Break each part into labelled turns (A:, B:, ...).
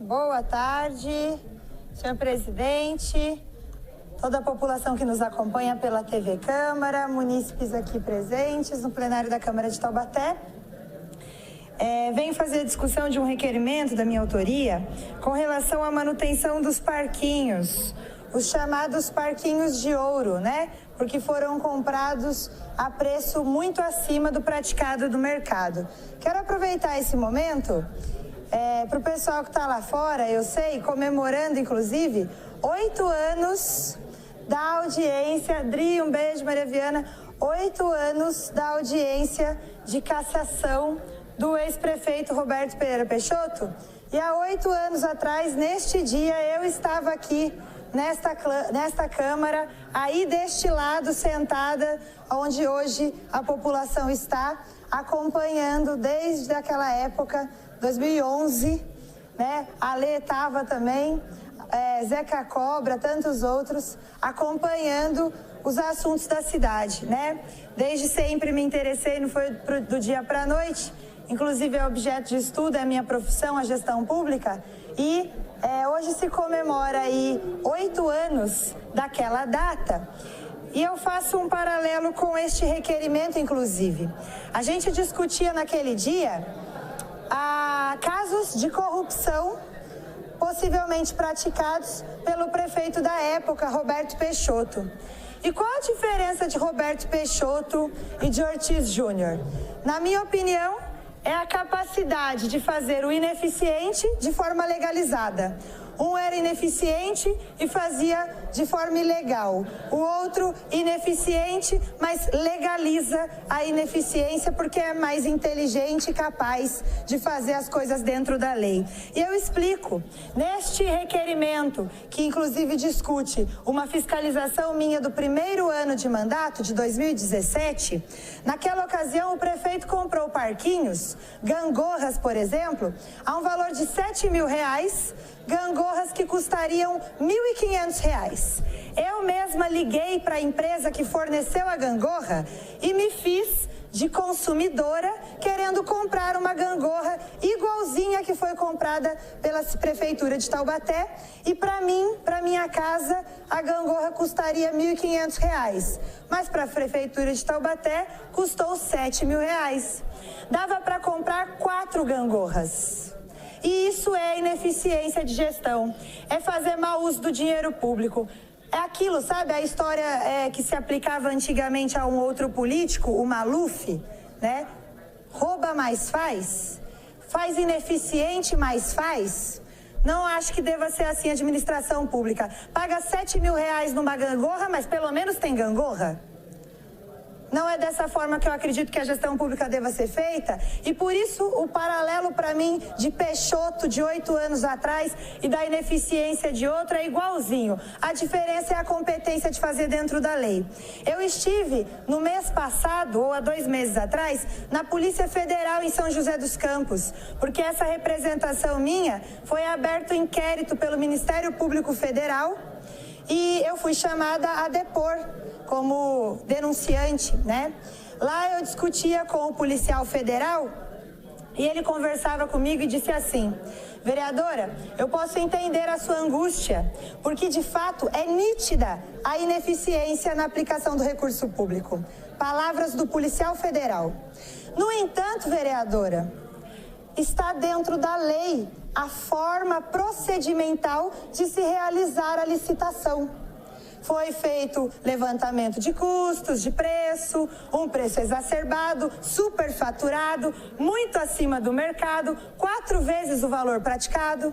A: Boa tarde, senhor presidente, toda a população que nos acompanha pela TV Câmara, munícipes aqui presentes no plenário da Câmara de Taubaté. Venho fazer a discussão de um requerimento da minha autoria com relação à manutenção dos parquinhos, os chamados parquinhos de ouro, né? Porque foram comprados a preço muito acima do praticado do mercado. Quero aproveitar esse momento para o pessoal que está lá fora, eu sei, comemorando inclusive 8 anos da audiência, Dri, um beijo, Maria Viana, 8 anos da audiência de cassação do ex-prefeito Roberto Pereira Peixoto. E há 8 anos atrás, neste dia, eu estava aqui nesta Câmara, aí deste lado, sentada, onde hoje a população está, acompanhando desde aquela época, 2011, né? A Lê estava também, Zeca Cobra, tantos outros, acompanhando os assuntos da cidade, né? Desde sempre me interessei, não foi do dia para a noite, inclusive é objeto de estudo, é a minha profissão, a gestão pública, e hoje se comemora aí 8 anos daquela data, e eu faço um paralelo com este requerimento, inclusive. A gente discutia naquele dia casos de corrupção possivelmente praticados pelo prefeito da época, Roberto Peixoto. E qual a diferença de Roberto Peixoto e de Ortiz Júnior? Na minha opinião, é a capacidade de fazer o ineficiente de forma legalizada. Um era ineficiente e fazia de forma ilegal. O outro ineficiente, mas legaliza a ineficiência porque é mais inteligente e capaz de fazer as coisas dentro da lei. E eu explico. Neste requerimento, que inclusive discute uma fiscalização minha do primeiro ano de mandato, de 2017, naquela ocasião o prefeito comprou parquinhos, gangorras, por exemplo, a um valor de R$7.000, gangorras que custariam R$1.500. Eu mesma liguei para a empresa que forneceu a gangorra e me fiz de consumidora querendo comprar uma gangorra igualzinha que foi comprada pela Prefeitura de Taubaté, e para mim, para minha casa, a gangorra custaria R$1.500, mas para a Prefeitura de Taubaté custou R$7.000. Dava para comprar 4 gangorras. E isso é ineficiência de gestão, é fazer mau uso do dinheiro público. É aquilo, sabe, a história que se aplicava antigamente a um outro político, o Maluf, né? Rouba mais faz ineficiente mais faz. Não acho que deva ser assim a administração pública. Paga R$7.000 numa gangorra, mas pelo menos tem gangorra. Não é dessa forma que eu acredito que a gestão pública deva ser feita, e por isso o paralelo para mim de Peixoto de 8 anos atrás e da ineficiência de outro é igualzinho. A diferença é a competência de fazer dentro da lei. Eu estive no mês passado, ou há 2 meses atrás, na Polícia Federal em São José dos Campos, porque essa representação minha foi aberto inquérito pelo Ministério Público Federal e eu fui chamada a depor como denunciante, né? Lá eu discutia com o policial federal e ele conversava comigo e disse assim: vereadora, eu posso entender a sua angústia, porque de fato é nítida a ineficiência na aplicação do recurso público. Palavras do policial federal. No entanto, vereadora, está dentro da lei a forma procedimental de se realizar a licitação. Foi feito levantamento de custos, de preço, um preço exacerbado, superfaturado, muito acima do mercado, 4 vezes o valor praticado.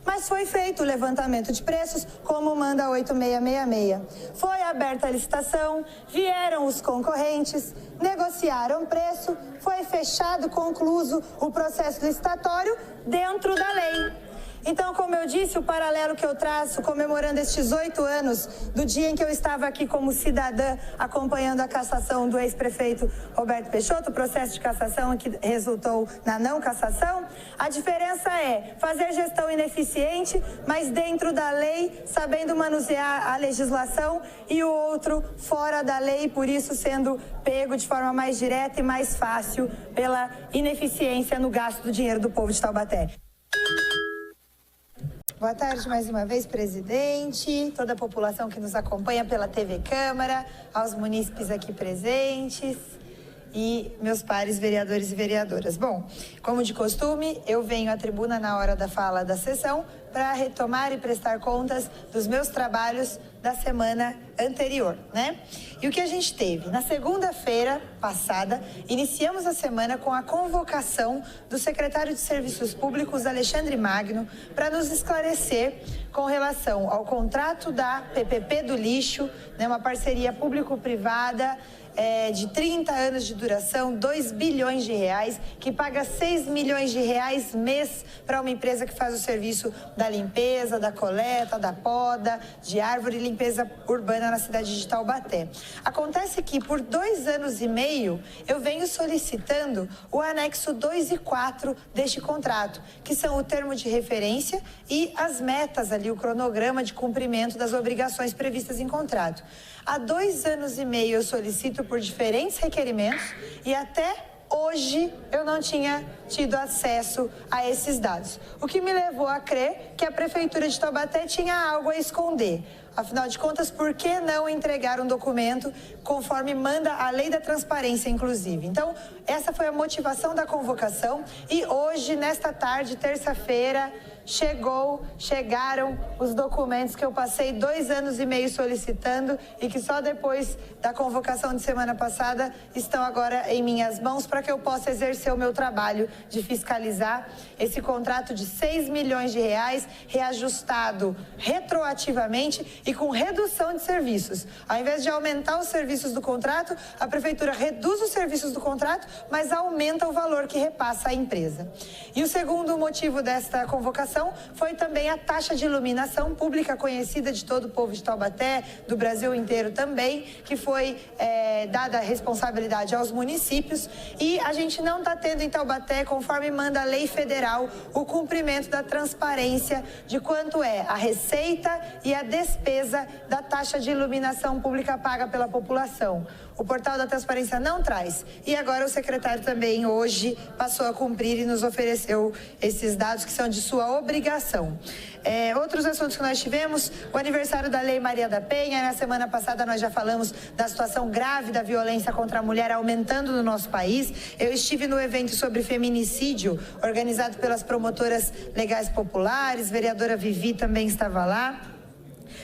A: Mas foi feito o levantamento de preços, como manda a 8666. Foi aberta a licitação, vieram os concorrentes, negociaram preço, foi fechado, concluso o processo licitatório dentro da lei. Então, como eu disse, o paralelo que eu traço, comemorando estes 8 anos do dia em que eu estava aqui como cidadã acompanhando a cassação do ex-prefeito Roberto Peixoto, o processo de cassação que resultou na não cassação, a diferença é fazer gestão ineficiente, mas dentro da lei, sabendo manusear a legislação, e o outro fora da lei, por isso sendo pego de forma mais direta e mais fácil pela ineficiência no gasto do dinheiro do povo de Taubaté. Boa tarde mais uma vez, presidente, toda a população que nos acompanha pela TV Câmara, aos munícipes aqui presentes e meus pares vereadores e vereadoras. Bom, como de costume, eu venho à tribuna na hora da fala da sessão para retomar e prestar contas dos meus trabalhos da semana anterior, né? E o que a gente teve? Na segunda-feira passada, iniciamos a semana com a convocação do secretário de Serviços Públicos, Alexandre Magno, para nos esclarecer com relação ao contrato da PPP do lixo, né, uma parceria público-privada de 30 anos de duração, 2 bilhões de reais, que paga 6 milhões de reais mês para uma empresa que faz o serviço da limpeza, da coleta, da poda, de árvore e limpeza urbana na cidade de Taubaté. Acontece que por 2 anos e meio eu venho solicitando o anexo 2 e 4 deste contrato, que são o termo de referência e as metas ali, o cronograma de cumprimento das obrigações previstas em contrato. Há 2 anos e meio eu solicito por diferentes requerimentos e até hoje eu não tinha tido acesso a esses dados, o que me levou a crer que a Prefeitura de Taubaté tinha algo a esconder. Afinal de contas, por que não entregar um documento conforme manda a Lei da Transparência, inclusive? Então, essa foi a motivação da convocação e hoje, nesta tarde, terça-feira, chegaram os documentos que eu passei 2 anos e meio solicitando e que só depois da convocação de semana passada estão agora em minhas mãos para que eu possa exercer o meu trabalho de fiscalizar esse contrato de 6 milhões de reais reajustado retroativamente e com redução de serviços. Ao invés de aumentar os serviços do contrato, a Prefeitura reduz os serviços do contrato, mas aumenta o valor que repassa à empresa. E o segundo motivo desta convocação foi também a taxa de iluminação pública conhecida de todo o povo de Taubaté, do Brasil inteiro também, que foi dada a responsabilidade aos municípios e a gente não está tendo em Taubaté, conforme manda a lei federal, o cumprimento da transparência de quanto é a receita e a despesa da taxa de iluminação pública paga pela população. O portal da transparência não traz. E agora o secretário também hoje passou a cumprir e nos ofereceu esses dados que são de sua obrigação. Outros assuntos que nós tivemos, o aniversário da Lei Maria da Penha. Na semana passada nós já falamos da situação grave da violência contra a mulher aumentando no nosso país. Eu estive no evento sobre feminicídio, organizado pelas promotoras legais populares, vereadora Vivi também estava lá.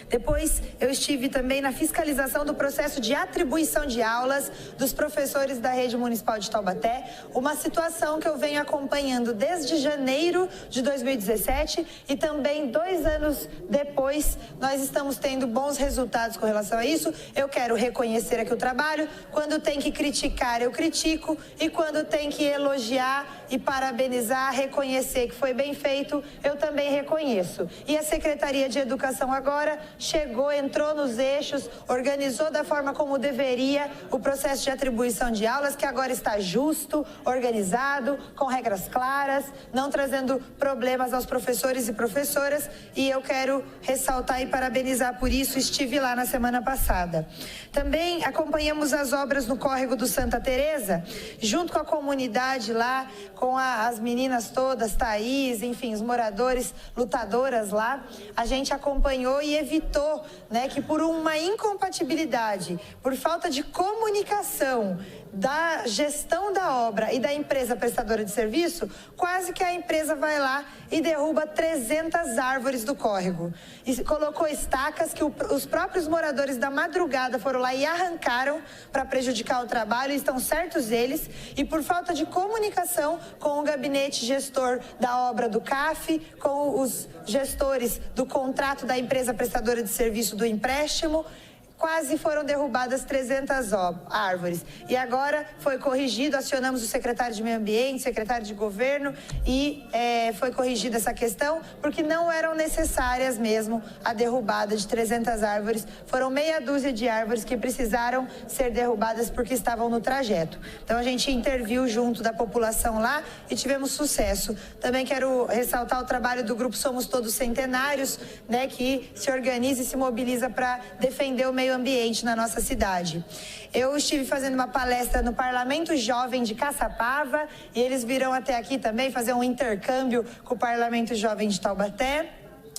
A: Depois, eu estive também na fiscalização do processo de atribuição de aulas dos professores da Rede Municipal de Taubaté, uma situação que eu venho acompanhando desde janeiro de 2017 e também 2 anos depois nós estamos tendo bons resultados com relação a isso. Eu quero reconhecer aqui o trabalho, quando tem que criticar eu critico e quando tem que elogiar e parabenizar, reconhecer que foi bem feito, eu também reconheço. E a Secretaria de Educação agora chegou, entrou nos eixos, organizou da forma como deveria o processo de atribuição de aulas, que agora está justo, organizado, com regras claras, não trazendo problemas aos professores e professoras, e eu quero ressaltar e parabenizar por isso. Estive lá na semana passada. Também acompanhamos as obras no córrego do Santa Teresa, junto com a comunidade lá, com as meninas todas, Thaís, enfim, os moradores, lutadoras lá. A gente acompanhou e evitou, né, que por uma incompatibilidade, por falta de comunicação da gestão da obra e da empresa prestadora de serviço, quase que a empresa vai lá e derruba 300 árvores do córrego. E colocou estacas que os próprios moradores da madrugada foram lá e arrancaram para prejudicar o trabalho, e estão certos eles, e por falta de comunicação com o gabinete gestor da obra do CAF, com os gestores do contrato da empresa prestadora de serviço do empréstimo, quase foram derrubadas 300 árvores. E agora foi corrigido, acionamos o secretário de Meio Ambiente, secretário de Governo, e foi corrigida essa questão, porque não eram necessárias mesmo a derrubada de 300 árvores. Foram meia dúzia de árvores que precisaram ser derrubadas porque estavam no trajeto. Então a gente interviu junto da população lá e tivemos sucesso. Também quero ressaltar o trabalho do grupo Somos Todos Centenários, né, que se organiza e se mobiliza para defender o meio ambiente na nossa cidade. Eu estive fazendo uma palestra no Parlamento Jovem de Caçapava e eles virão até aqui também fazer um intercâmbio com o Parlamento Jovem de Taubaté.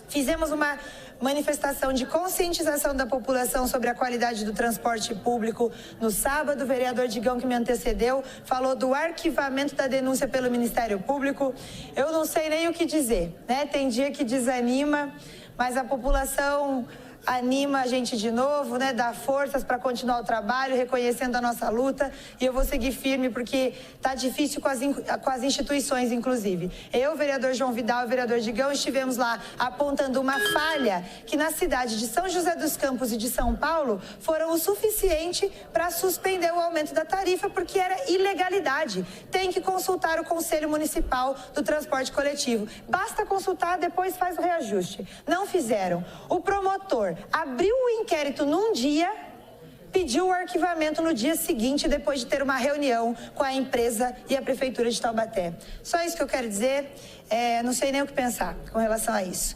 A: Fizemos uma manifestação de conscientização da população sobre a qualidade do transporte público. No sábado, o vereador Digão, que me antecedeu, falou do arquivamento da denúncia pelo Ministério Público. Eu não sei nem o que dizer, né? Tem dia que desanima, mas a população anima a gente de novo, né? Dá forças para continuar o trabalho, reconhecendo a nossa luta. E eu vou seguir firme porque tá difícil com as instituições, inclusive. Eu, o vereador João Vidal e o vereador Digão estivemos lá apontando uma falha que na cidade de São José dos Campos e de São Paulo foram o suficiente para suspender o aumento da tarifa porque era ilegalidade. Tem que consultar o Conselho Municipal do Transporte Coletivo. Basta consultar, depois faz o reajuste. Não fizeram. O promotor abriu o inquérito num dia, pediu o arquivamento no dia seguinte, depois de ter uma reunião com a empresa e a Prefeitura de Taubaté. Só isso que eu quero dizer, não sei nem o que pensar com relação a isso.